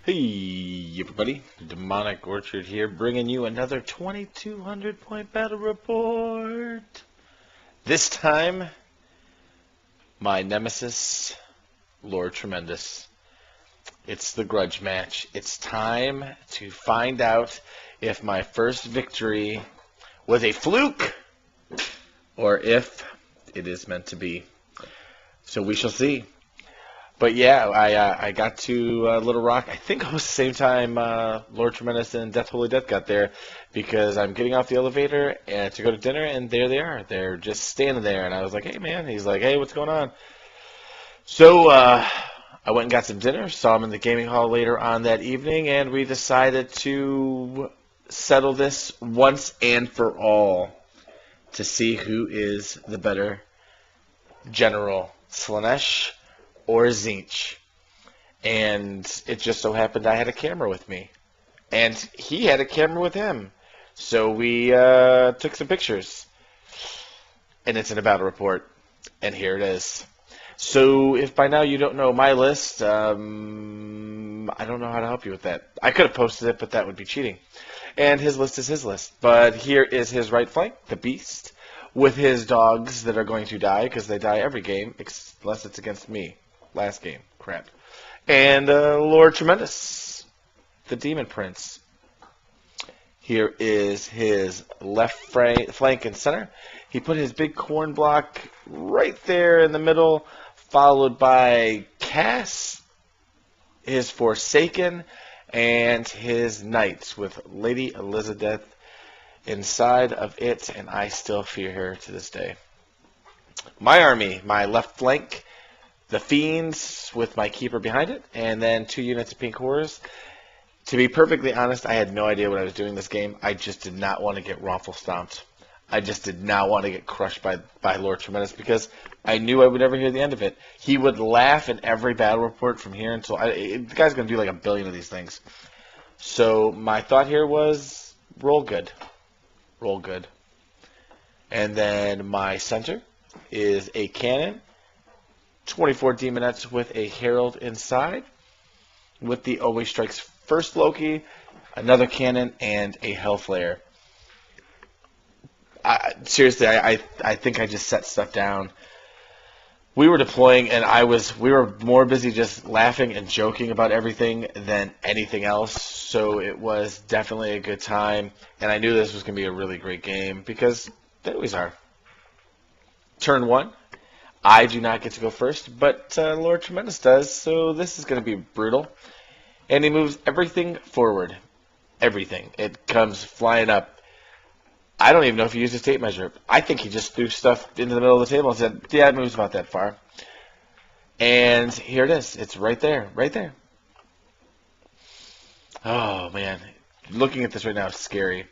Hey everybody, Demonic Orchard here, bringing you another 2200 point battle report. This time, my nemesis, Lord Tremendous. It's the grudge match. It's time to find out if my first victory was a fluke or if it is meant to be. So we shall see. But yeah, I got to Little Rock. I think it was the same time Lord Tremendous and Death Holy Death got there, because I'm getting off the elevator and to go to dinner, and there they are. They're just standing there, and I was like, "Hey, man." He's like, "Hey, what's going on?" So I went and got some dinner. Saw him in the gaming hall later on that evening, and we decided to settle this once and for all to see who is the better general, Slaanesh or Tzeentch. And it just so happened I had a camera with me, and he had a camera with him, so we took some pictures, and it's in a battle report, and here it is. So if by now you don't know my list, I don't know how to help you with that. I could have posted it, but that would be cheating, and his list is his list. But here is his right flank, the Beast, with his dogs that are going to die, because they die every game, unless it's against me. Last game. Crap. And Lord Tremendous, the Demon Prince. Here is his left flank and center. He put his big corn block right there in the middle, followed by Cass, his Forsaken, and his Knights with Lady Elizabeth inside of it, and I still fear her to this day. My army, my left flank, the Fiends with my Keeper behind it, and then 2 units of Pink Horrors. To be perfectly honest, I had no idea what I was doing this game. I just did not want to get Raffle Stomped. I just did not want to get crushed by Lord Tremendous, because I knew I would never hear the end of it. He would laugh in every battle report from here until... the guy's going to do like 1 billion of these things. So my thought here was, roll good. Roll good. And then my center is a cannon, 24 Demonettes with a Herald inside, with the Always Strikes First Loki, another cannon, and a Hellflare. Seriously, I think I just set stuff down. We were deploying, and we were more busy just laughing and joking about everything than anything else, so it was definitely a good time, and I knew this was going to be a really great game, because they always are. Turn 1. I do not get to go first, but Lord Tremendous does, so this is going to be brutal. And he moves everything forward. Everything. It comes flying up. I don't even know if he used his tape measure. I think he just threw stuff into the middle of the table and said, yeah, it moves about that far. And here it is. It's right there. Right there. Oh, man. Looking at this right now is scary.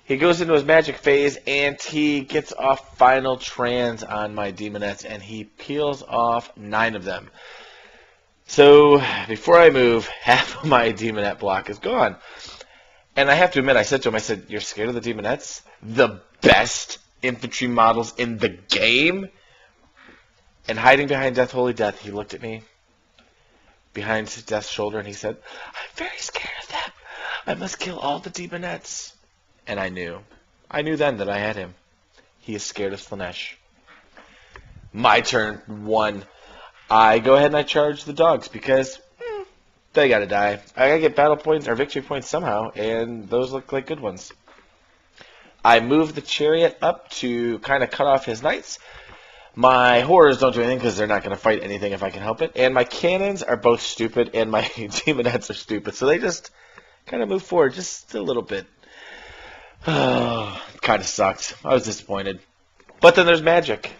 He goes into his magic phase, and he gets off final trans on my Demonettes, and he peels off 9 of them. So, before I move, half of my Demonette block is gone. And I have to admit, I said to him, I said, you're scared of the Demonettes? The best infantry models in the game? And hiding behind Death Holy Death, he looked at me behind Death's shoulder, and he said, I'm very scared of them. I must kill all the Demonettes. And I knew. I knew then that I had him. He is scared of Slaanesh. My turn 1. I go ahead and I charge the dogs, because they gotta die. I gotta get battle points or victory points somehow, and those look like good ones. I move the chariot up to kind of cut off his knights. My horrors don't do anything, because they're not going to fight anything if I can help it. And my cannons are both stupid, and my Demonettes are stupid. So they just kind of move forward just a little bit. Oh, kind of sucked. I was disappointed. But then there's magic.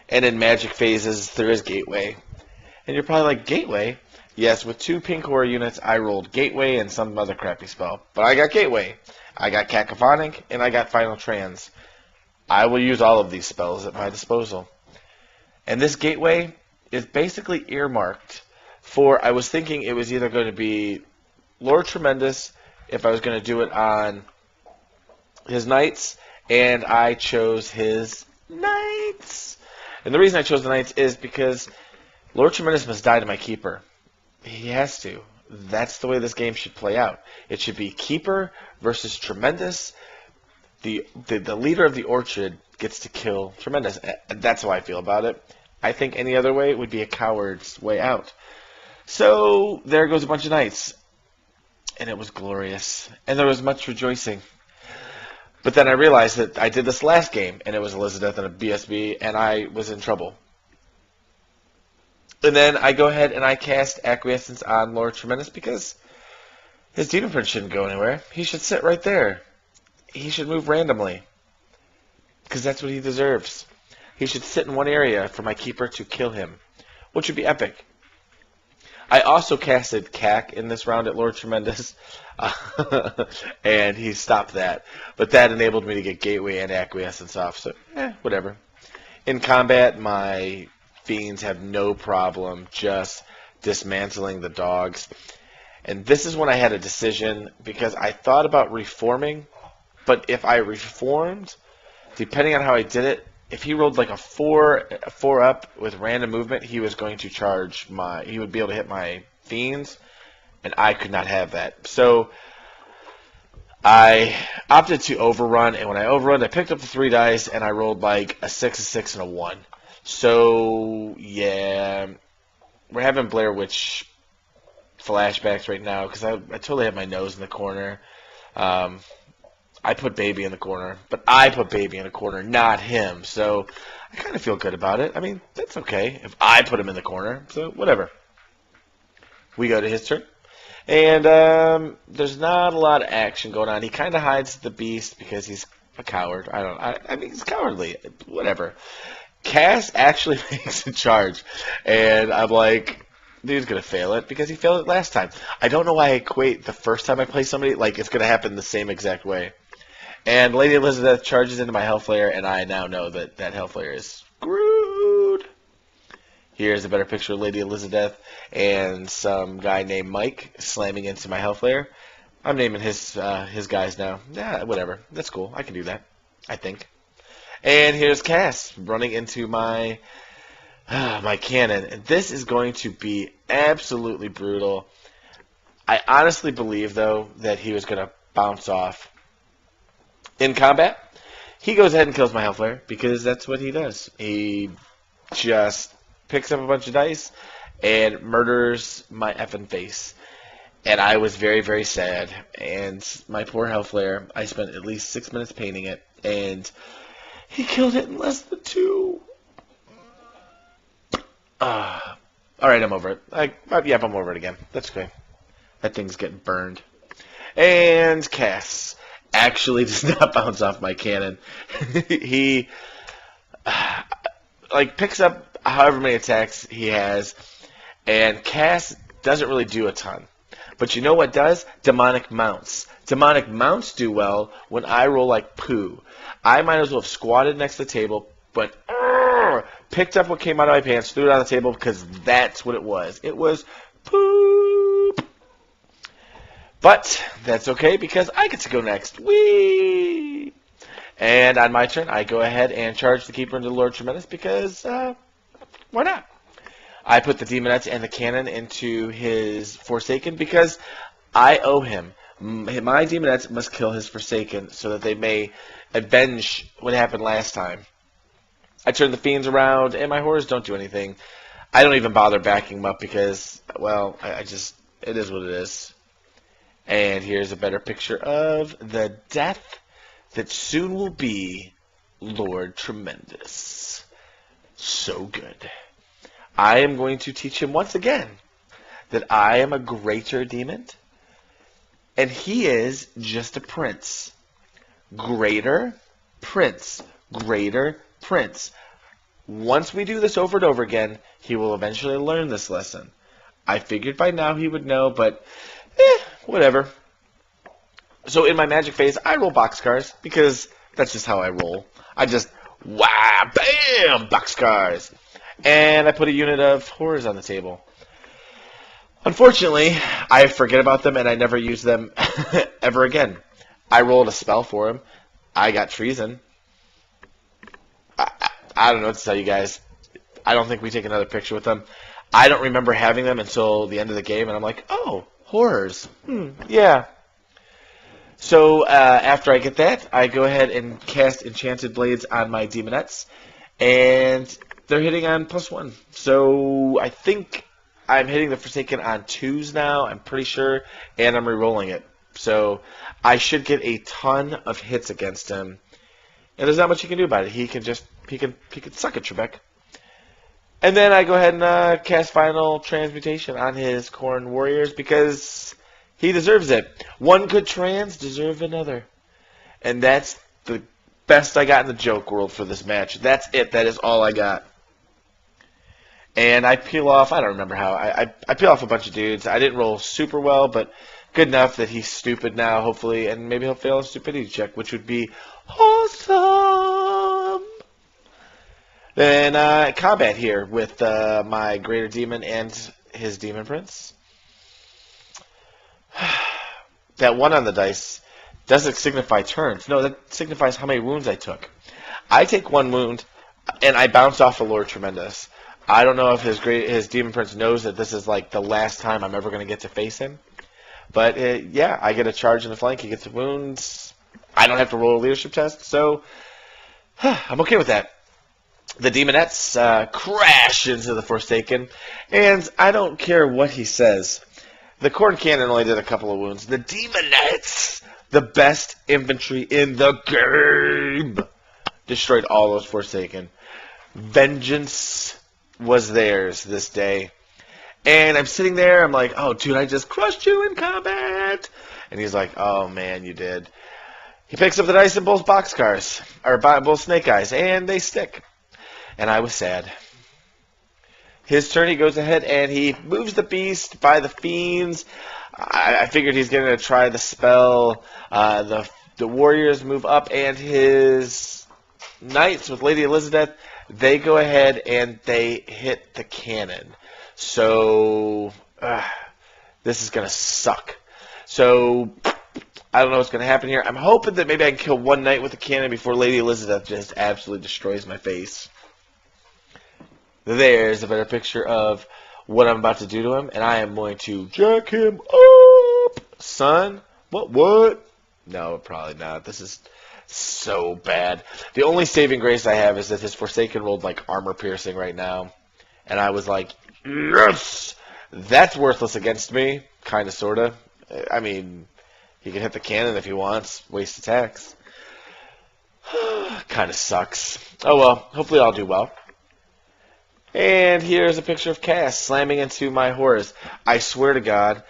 And in magic phases, there is Gateway. And you're probably like, Gateway? Yes, with 2 Pink Horror units, I rolled Gateway and some other crappy spell. But I got Gateway. I got Cacophonic, and I got Final Trans. I will use all of these spells at my disposal. And this Gateway is basically earmarked for, I was thinking it was either going to be Lord Tremendous, if I was going to do it on his Knights, and I chose his Knights. And the reason I chose the Knights is because Lord Tremendous must die to my Keeper. He has to. that's the way this game should play out. It should be keeper versus tremendous. The leader of the orchard gets to kill tremendous. That's how I feel about it. I think any other way would be a coward's way out. So there goes a bunch of knights. And it was glorious. And there was much rejoicing. But then I realized that I did this last game, and it was Elizabeth and a BSB, and I was in trouble. And then I go ahead and I cast Acquiescence on Lord Tremendous because his Demon Prince shouldn't go anywhere. He should sit right there. He should move randomly because that's what he deserves. He should sit in one area for my keeper to kill him, which would be epic. I also casted CAC in this round at Lord Tremendous, and he stopped that. But that enabled me to get Gateway and Acquiescence off, so whatever. In combat, my Fiends have no problem just dismantling the dogs. And this is when I had a decision, because I thought about reforming, but if I reformed, depending on how I did it, if he rolled like a 4 up with random movement, he was going to charge he would be able to hit my Fiends, and I could not have that. So I opted to overrun, and when I overrun, I picked up the 3 dice, and I rolled like a 6, a 6, and a 1. So, yeah, we're having Blair Witch flashbacks right now, because I totally have my nose in the corner. I put Baby in the corner, but I put Baby in the corner, not him. So I kind of feel good about it. I mean, that's okay if I put him in the corner. So whatever. We go to his turn. And there's not a lot of action going on. He kind of hides the beast because he's a coward. I mean, he's cowardly. Whatever. Cass actually makes a charge. And I'm like, dude's going to fail it because he failed it last time. I don't know why I equate the first time I play somebody like it's going to happen the same exact way. And Lady Elizabeth charges into my Hellflayer, and I now know that that Hellflayer is screwed. Here's a better picture of Lady Elizabeth and some guy named Mike slamming into my Hellflayer. I'm naming his guys now. Yeah, whatever. That's cool. I can do that, I think. And here's Cass running into my cannon. And this is going to be absolutely brutal. I honestly believe, though, that he was going to bounce off. In combat, he goes ahead and kills my Hellflayer because that's what he does. He just picks up a bunch of dice and murders my effing face. And I was very, very sad. And my poor Hellflayer, I spent at least 6 minutes painting it, and he killed it in less than 2. Alright, I'm over it. Yep, I'm over it again. That's okay. That thing's getting burned. And Cass actually does not bounce off my cannon. He picks up however many attacks he has, and Cass doesn't really do a ton. But you know what does? Demonic Mounts. Demonic Mounts do well when I roll like poo. I might as well have squatted next to the table, but picked up what came out of my pants, threw it on the table because that's what it was. It was poop. But that's okay because I get to go next. Whee! And on my turn, I go ahead and charge the Keeper into Lord Tremendous because why not? I put the Demonettes and the Cannon into his Forsaken because I owe him. My Demonettes must kill his Forsaken so that they may avenge what happened last time. I turn the Fiends around, and my Horrors don't do anything. I don't even bother backing them up because, well, it is what it is. And here's a better picture of the death that soon will be Lord Tremendous. So good. I am going to teach him once again that I am a greater demon, and he is just a prince. Greater prince. Greater prince. Once we do this over and over again, he will eventually learn this lesson. I figured by now he would know, but whatever. So in my magic phase, I roll boxcars because that's just how I roll. I just, wow, bam, boxcars. And I put a unit of Horrors on the table. Unfortunately, I forget about them and I never use them ever again. I rolled a spell for him. I got Treason. I don't know what to tell you guys. I don't think we take another picture with them. I don't remember having them until the end of the game, and I'm like, oh, Horrors. Yeah. So after I get that, I go ahead and cast Enchanted Blades on my Demonettes, and they're hitting on +1. So I think I'm hitting the Forsaken on 2s now, I'm pretty sure, and I'm re-rolling it. So I should get a ton of hits against him, and there's not much you can do about it. He can suck it, Trebek. And then I go ahead and cast Final Transmutation on his Khorne Warriors because he deserves it. One good trans deserve another. And that's the best I got in the joke world for this match. That's it. That is all I got. And I peel off, I don't remember how, I peel off a bunch of dudes. I didn't roll super well, but good enough that he's stupid now, hopefully, and maybe he'll fail a stupidity check, which would be awesome. Then combat here with my Greater Demon and his Demon Prince. That 1 on the dice doesn't signify turns. No, that signifies how many wounds I took. I take 1 wound, and I bounce off a Lord Tremendous. I don't know if his Demon Prince knows that this is like the last time I'm ever going to get to face him. But yeah, I get a charge in the flank. He gets wounds. I don't have to roll a leadership test, so I'm okay with that. The Demonettes crash into the Forsaken, and I don't care what he says. The Khorne Cannon only did a couple of wounds. The Demonettes, the best infantry in the game, destroyed all those Forsaken. Vengeance was theirs this day. And I'm sitting there, I'm like, oh, dude, I just crushed you in combat. And he's like, oh, man, you did. He picks up the dice and both boxcars, or both snake eyes, and they stick. And I was sad. His turn, he goes ahead and he moves the beast by the fiends. I figured he's going to try the spell. The warriors move up, and his knights with Lady Elizabeth, they go ahead and they hit the cannon. So this is going to suck. So I don't know what's going to happen here. I'm hoping that maybe I can kill one knight with a cannon before Lady Elizabeth just absolutely destroys my face. There's a better picture of what I'm about to do to him, and I am going to jack him up, son. What? No, probably not. This is so bad. The only saving grace I have is that his Forsaken rolled like armor piercing right now, and I was like, yes, that's worthless against me, kind of, sort of. I mean, he can hit the cannon if he wants, waste attacks. Kind of sucks. Oh well, hopefully I'll do well. And here's a picture of Cass slamming into my horrors. I swear to God,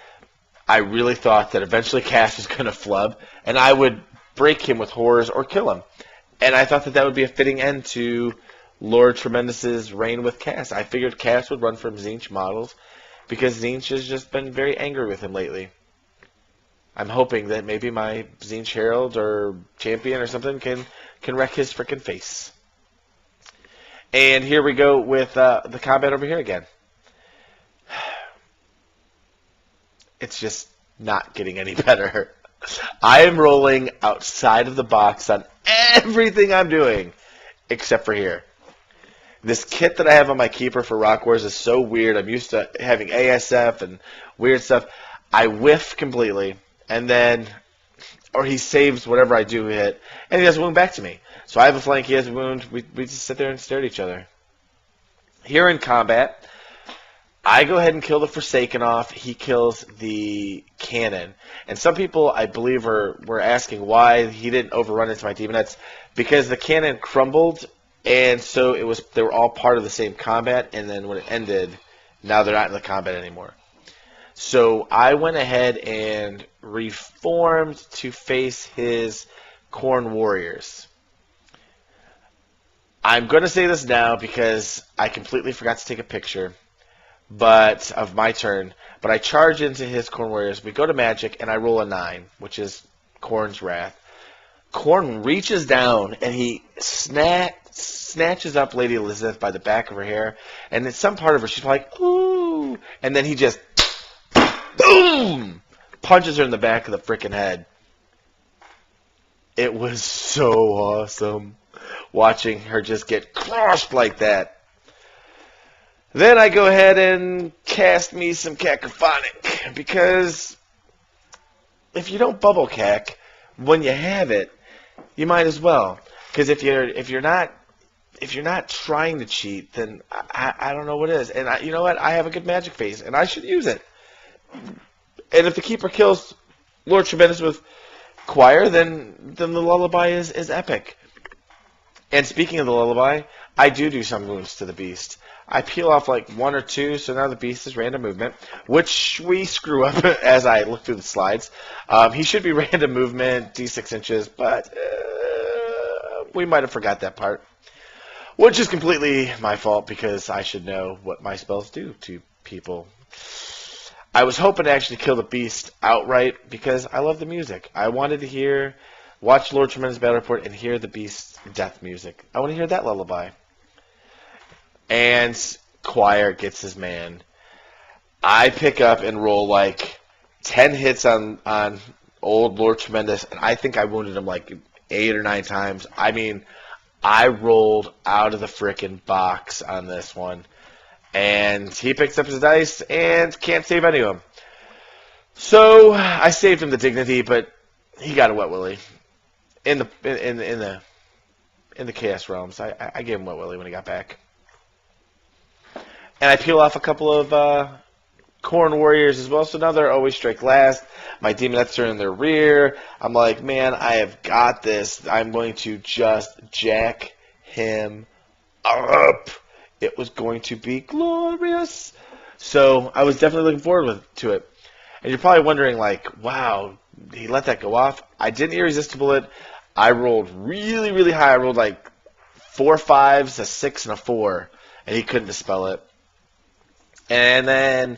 I really thought that eventually Cass was going to flub, and I would break him with horrors or kill him. And I thought that that would be a fitting end to Lord Tremendous's reign with Cass. I figured Cass would run from Tzeentch models, because Tzeentch has just been very angry with him lately. I'm hoping that maybe my Tzeentch Herald or Champion or something can wreck his frickin' face. And here we go with the combat over here again. It's just not getting any better. I am rolling outside of the box on everything I'm doing, except for here. This kit that I have on my keeper for Rockwars is so weird. I'm used to having ASF and weird stuff. I whiff completely, and then, or he saves whatever I do hit, and he does a wound back to me. So I have a flank, he has a wound, we just sit there and stare at each other. Here in combat, I go ahead and kill the Forsaken off, he kills the cannon. And some people, I believe, were asking why he didn't overrun into my Demonettes, because the cannon crumbled, and so they were all part of the same combat, and then when it ended, now they're not in the combat anymore. So I went ahead and reformed to face his Khorne Warriors. I'm going to say this now because I completely forgot to take a picture of my turn. But I charge into his Khorne Warriors. We go to Magic, and I roll a 9, which is Khorne's Wrath. Khorne reaches down, and he snatches up Lady Elizabeth by the back of her hair. And in some part of her, she's like, ooh. And then he just, boom, punches her in the back of the frickin' head. It was so awesome watching her just get crushed like that. Then I go ahead and cast me some Cacophonic, because if you don't bubble cack when you have it, you might as well. Because if you're not trying to cheat, then I don't know what is. And you know what? I have a good magic phase, and I should use it. And if the keeper kills Lord Tremendous with Choir, then the lullaby is epic. And speaking of the lullaby, I do some wounds to the beast. I peel off like 1 or 2, so now the beast is random movement, which we screw up as I look through the slides. He should be random movement, D6 inches, but we might have forgot that part, which is completely my fault because I should know what my spells do to people. I was hoping to actually kill the beast outright because I love the music. I wanted to watch Lord Tremendous Battle Report and hear the beast's death music. I want to hear that lullaby. And Choir gets his man. I pick up and roll like 10 hits on old Lord Tremendous, and I think I wounded him like 8 or 9 times. I mean, I rolled out of the frickin' box on this one. And he picks up his dice and can't save any of them. So I saved him the dignity, but he got a wet willy in the Chaos Realms. I gave him wet willy when he got back. And I peel off a couple of Khorne Warriors as well, so now they're always strike last. My Demonettes are in their rear. I'm like, man, I have got this. I'm going to just jack him up. It was going to be glorious. So I was definitely looking forward to it. And you're probably wondering, like, wow, he let that go off. I didn't irresistible it. I rolled really, really high. I rolled like 4 5s, a 6, and a 4, and he couldn't dispel it. And then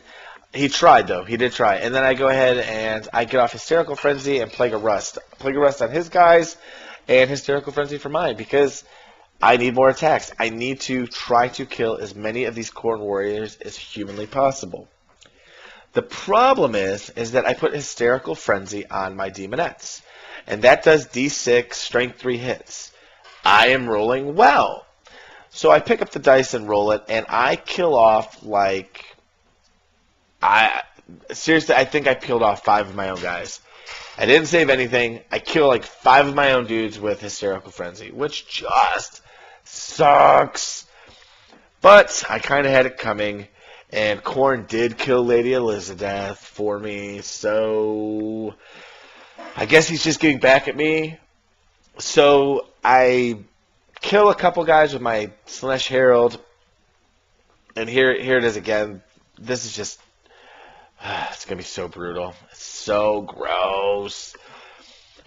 he tried, though. He did try. And then I go ahead and I get off Hysterical Frenzy and Plague of Rust. Plague of Rust on his guys and Hysterical Frenzy for mine because I need more attacks. I need to try to kill as many of these Khorne Warriors as humanly possible. The problem is that I put Hysterical Frenzy on my Demonettes. And that does D6, Strength 3 hits. I am rolling well. So I pick up the dice and roll it, and I kill off like... Seriously, I think I peeled off 5 of my own guys. I didn't save anything. I killed like 5 of my own dudes with Hysterical Frenzy, which just sucks. But I kind of had it coming, and Khorne did kill Lady Elizabeth for me, so I guess he's just getting back at me. So I kill a couple guys with my Slanesh Herald, and here it is again. This is just, it's going to be so brutal. It's so gross.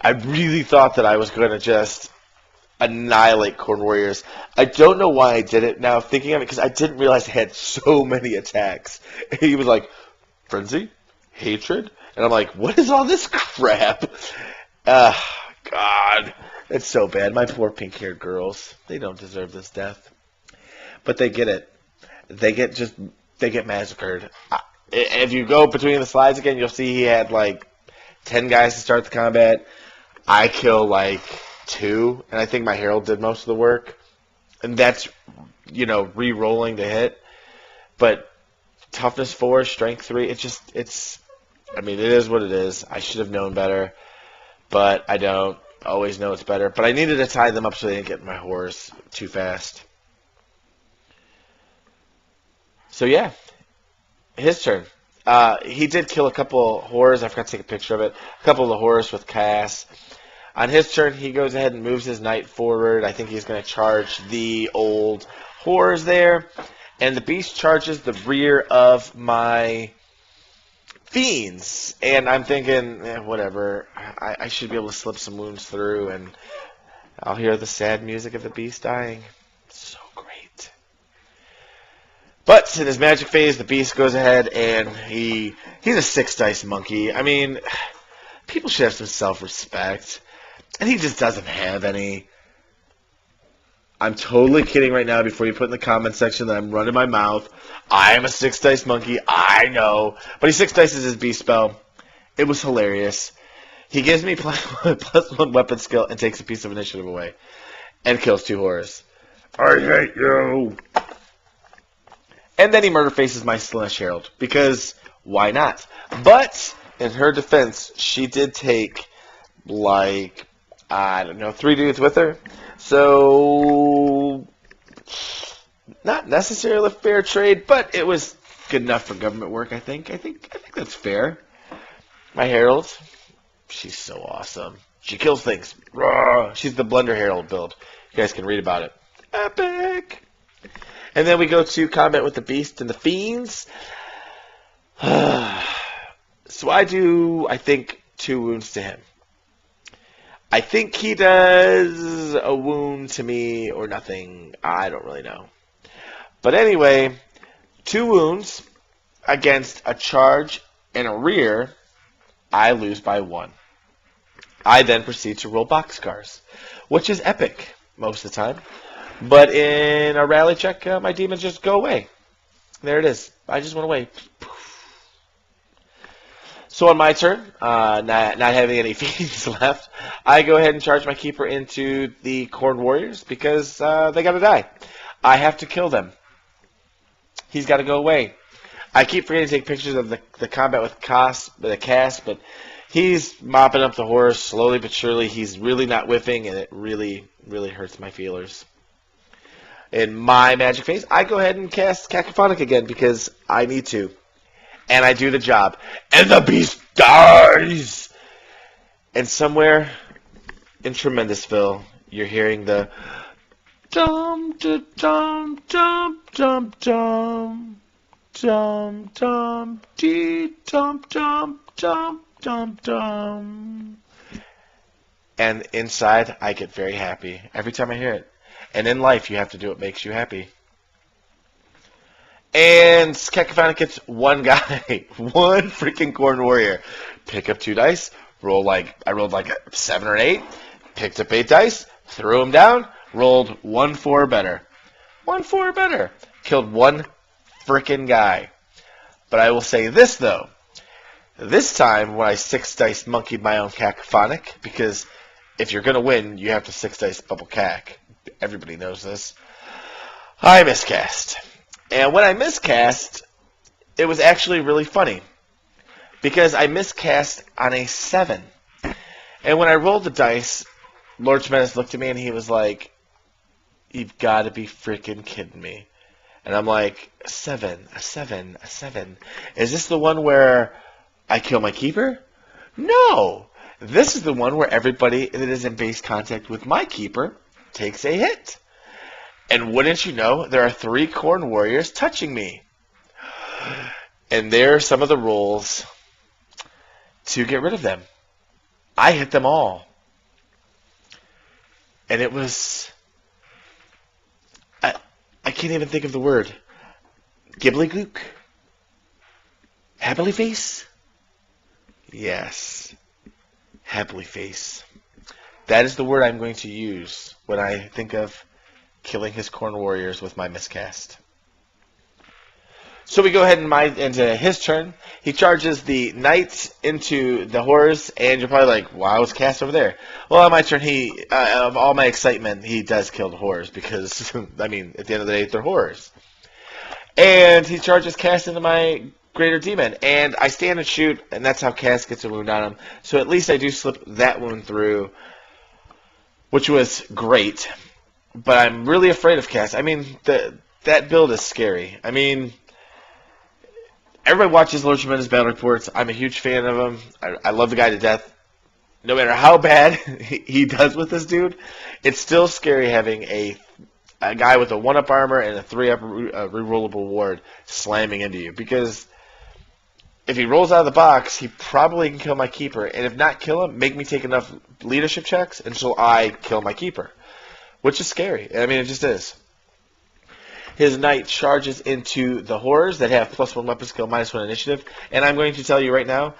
I really thought that I was going to just annihilate Khorne Warriors. I don't know why I did it now, thinking of it, because I didn't realize I had so many attacks. He was like, Frenzy? Hatred? And I'm like, what is all this crap? God. It's so bad. My poor pink-haired girls. They don't deserve this death. But they get it. They get massacred. If you go between the slides again, you'll see he had like 10 guys to start the combat. I kill like 2, and I think my Herald did most of the work. And that's, re-rolling the hit. But toughness 4, strength 3, it is what it is. I should have known better, but I don't always know it's better. But I needed to tie them up so they didn't get my horse too fast. So yeah, his turn. He did kill a couple horrors. I forgot to take a picture of it. A couple of the horrors with Cass. On his turn, he goes ahead and moves his knight forward. I think he's going to charge the old horrors there. And the beast charges the rear of my fiends. And I'm thinking, whatever. I should be able to slip some wounds through, and I'll hear the sad music of the beast dying. So great. But in his magic phase, the beast goes ahead, and he's a 6-dice monkey. I mean, people should have some self-respect. And he just doesn't have any. I'm totally kidding right now before you put in the comment section that I'm running my mouth. I am a 6-dice monkey. I know. But he 6-dices his beast spell. It was hilarious. He gives me +1 weapon skill and takes a piece of initiative away. And kills 2 horrors. I hate you. And then he murder faces my Slash Herald, because why not? But in her defense, she did take, like, I don't know, 3 dudes with her. So, not necessarily a fair trade, but it was good enough for government work, I think. I think that's fair. My Herald, she's so awesome. She kills things. Rawr. She's the Blunder Herald build. You guys can read about it. Epic! And then we go to combat with the Beast and the Fiends. So I do, I think, 2 wounds to him. I think he does a wound to me or nothing. I don't really know. But anyway, 2 wounds against a charge and a rear. I lose by 1. I then proceed to roll boxcars, which is epic most of the time. But in a rally check, my demons just go away. There it is. I just went away. So on my turn, not having any fiends left, I go ahead and charge my keeper into the Corn Warriors because they got to die. I have to kill them. He's got to go away. I keep forgetting to take pictures of the combat with the cast, but he's mopping up the horrors slowly but surely. He's really not whiffing, and it really, really hurts my feelers. In my magic phase, I go ahead and cast Cacophonic again because I need to. And I do the job. And the beast dies! And somewhere in Tremendousville, you're hearing the dum dum dum dum dum dum dum dum dee dum dum dum dum dum. And inside, I get very happy every time I hear it. And in life, you have to do what makes you happy. And Cacophonic gets 1 guy. 1 freaking Corn Warrior. Pick up 2 dice. I rolled like a 7 or an 8. Picked up 8 dice. Threw them down. Rolled 1 4 better. 1 4 better. Killed 1 freaking guy. But I will say this, though. This time, when I 6 dice monkeyed my own Cacophonic, because if you're going to win, you have to 6 dice bubble cac. Everybody knows this. I miscast. And when I miscast, it was actually really funny. Because I miscast on a 7. And when I rolled the dice, Lord Tremendous looked at me and he was like, "You've got to be freaking kidding me." And I'm like, a 7, a 7, a 7. Is this the one where I kill my keeper? No. This is the one where everybody that is in base contact with my keeper takes a hit. And wouldn't you know, there are 3 Corn Warriors touching me. And there are some of the rolls to get rid of them. I hit them all. And it was... I can't even think of the word. Gibbly-gook? Happily face? Yes. Happily face. That is the word I'm going to use when I think of killing his Corn Warriors with my miscast. So we go ahead and into his turn. He charges the Knight into the Horrors, and you're probably like, "Wow, it's cast over there." Well, on my turn, of all my excitement, he does kill the Horrors because, I mean, at the end of the day, they're Horrors. And he charges cast into my Greater Demon, and I stand and shoot, and that's how cast gets a wound on him. So at least I do slip that wound through, which was great. But I'm really afraid of cast. I mean, that build is scary. I mean, everybody watches Lord Tremendous Battle Reports. I'm a huge fan of him. I love the guy to death. No matter how bad he does with this dude, it's still scary having a guy with a 1-up armor and a 3-up rerollable ward slamming into you. Because if he rolls out of the box, he probably can kill my keeper. And if not kill him, make me take enough leadership checks until I kill my keeper. Which is scary. I mean, it just is. His Knight charges into the Horrors that have +1 weapon skill, -1 initiative. And I'm going to tell you right now,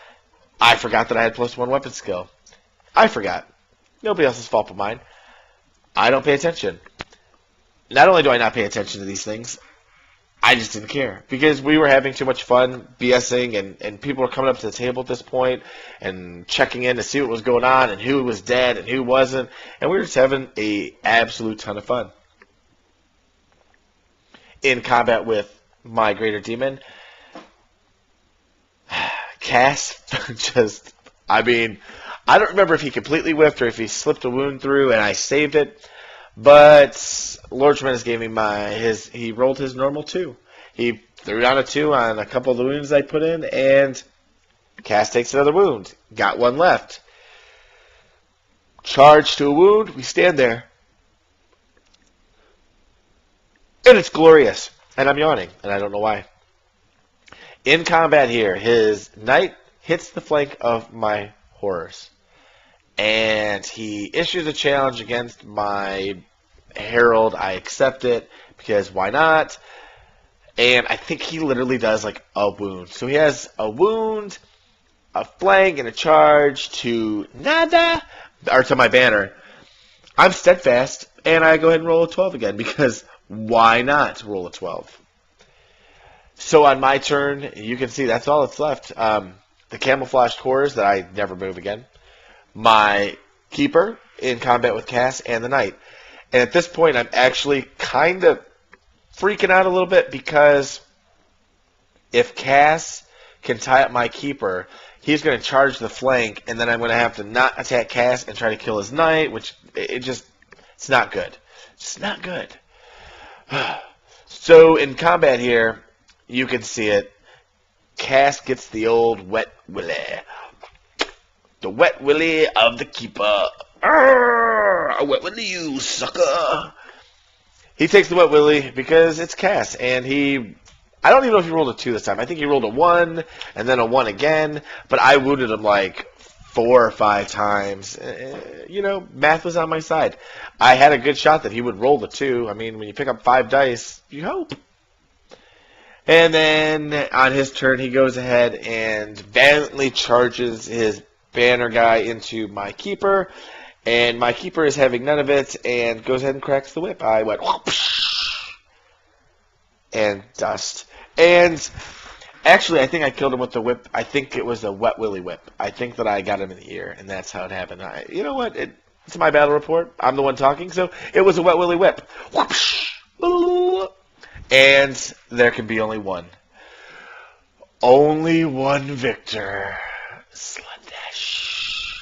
I forgot that I had +1 weapon skill. I forgot. Nobody else's fault but mine. I don't pay attention. Not only do I not pay attention to these things, I just didn't care. Because we were having too much fun BSing, and people were coming up to the table at this point and checking in to see what was going on and who was dead and who wasn't. And we were just having an absolute ton of fun. In combat with my greater demon, Cass just, I mean, I don't remember if he completely whiffed or if he slipped a wound through and I saved it, but Lord Tremendous gave me he rolled his normal 2. He threw down a 2 on a couple of the wounds I put in, and Cass takes another wound. Got one left. Charge to a wound, we stand there. And it's glorious. And I'm yawning, and I don't know why. In combat here, his knight hits the flank of my horrors. And he issues a challenge against my herald. I accept it, because why not? And I think he literally does like a wound. So he has a wound, a flank, and a charge to nada, or to my banner. I'm steadfast, and I go ahead and roll a 12 again, because why not roll a 12? So on my turn, you can see that's all that's left. The camouflaged horrors that I never move again. My keeper in combat with Cass, and the knight. And at this point, I'm actually kind of freaking out a little bit, because if Cass can tie up my keeper, he's going to charge the flank, and then I'm going to have to not attack Cass and try to kill his knight, which it's not good. It's not good. So in combat here, you can see it. Cass gets the old wet willy. The wet willy of the keeper. Arrgh, a wet willy, you sucker. He takes the wet willy because it's Cass, and I don't even know if he rolled a 2 this time. I think he rolled a 1, and then a 1 again, but I wounded him like 4 or 5 times. You know, math was on my side. I had a good shot that he would roll the 2. I mean, when you pick up 5 dice, you hope. And then on his turn, he goes ahead and valiantly charges his banner guy into my keeper, and my keeper is having none of it and goes ahead and cracks the whip. I went whoosh, and dust. And actually, I think I killed him with the whip. I think it was a wet willy whip. I think that I got him in the ear, and that's how it happened. You know what? It's my battle report. I'm the one talking, so it was a wet willy whip. Whoosh, and there can be only one. Only one victor. Slaanesh.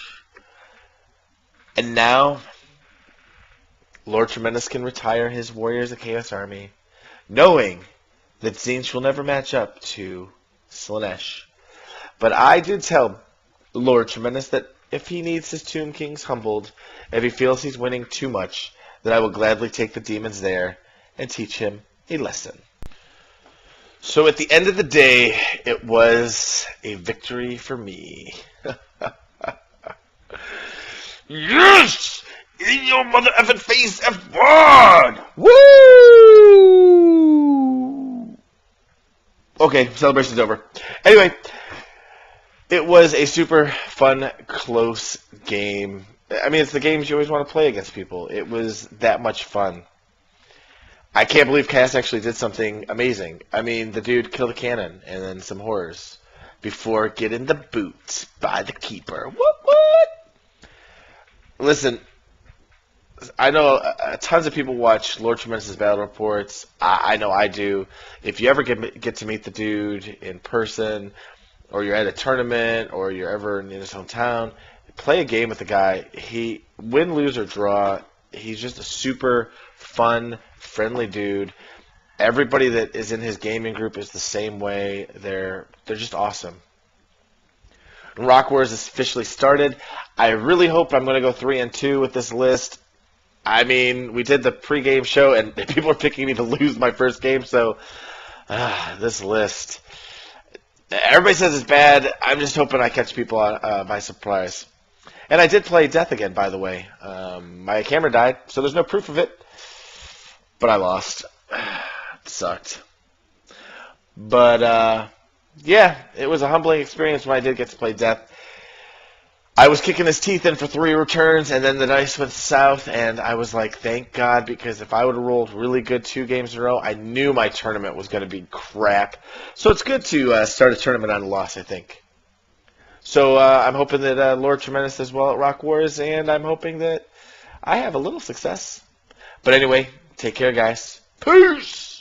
And now, Lord Tremendous can retire his Warriors of Chaos army, knowing that Tzeentch will never match up to Slaanesh. But I did tell Lord Tremendous that if he needs his Tomb Kings humbled, if he feels he's winning too much, that I will gladly take the demons there and teach him a lesson. So at the end of the day, it was a victory for me. Yes! In your mother effing face, F1! Woo! Okay, celebration's over. Anyway, it was a super fun, close game. I mean, it's the games you always want to play against people. It was that much fun. I can't believe Cass actually did something amazing. I mean, the dude killed a cannon and then some horrors before getting the boot by the keeper. What? Listen, I know tons of people watch Lord Tremendous' battle reports. I know I do. If you ever get to meet the dude in person, or you're at a tournament, or you're ever in his hometown, play a game with the guy. He win, lose, or draw. He's just a super fun, friendly dude. Everybody that is in his gaming group is the same way. They're just awesome. Rockwars is officially started. I really hope I'm going to go 3-2 with this list. I mean, we did the pregame show, and people are picking me to lose my first game, so this list. Everybody says it's bad. I'm just hoping I catch people by surprise. And I did play Death again, by the way. My camera died, so there's no proof of it. But I lost. It sucked. But, yeah, it was a humbling experience when I did get to play Death. I was kicking his teeth in for 3 returns, and then the dice went south, and I was like, thank God, because if I would have rolled really good 2 games in a row, I knew my tournament was going to be crap. So it's good to start a tournament on a loss, I think. So I'm hoping that Lord Tremendous does well at Rockwars, and I'm hoping that I have a little success. But anyway, take care, guys. Peace!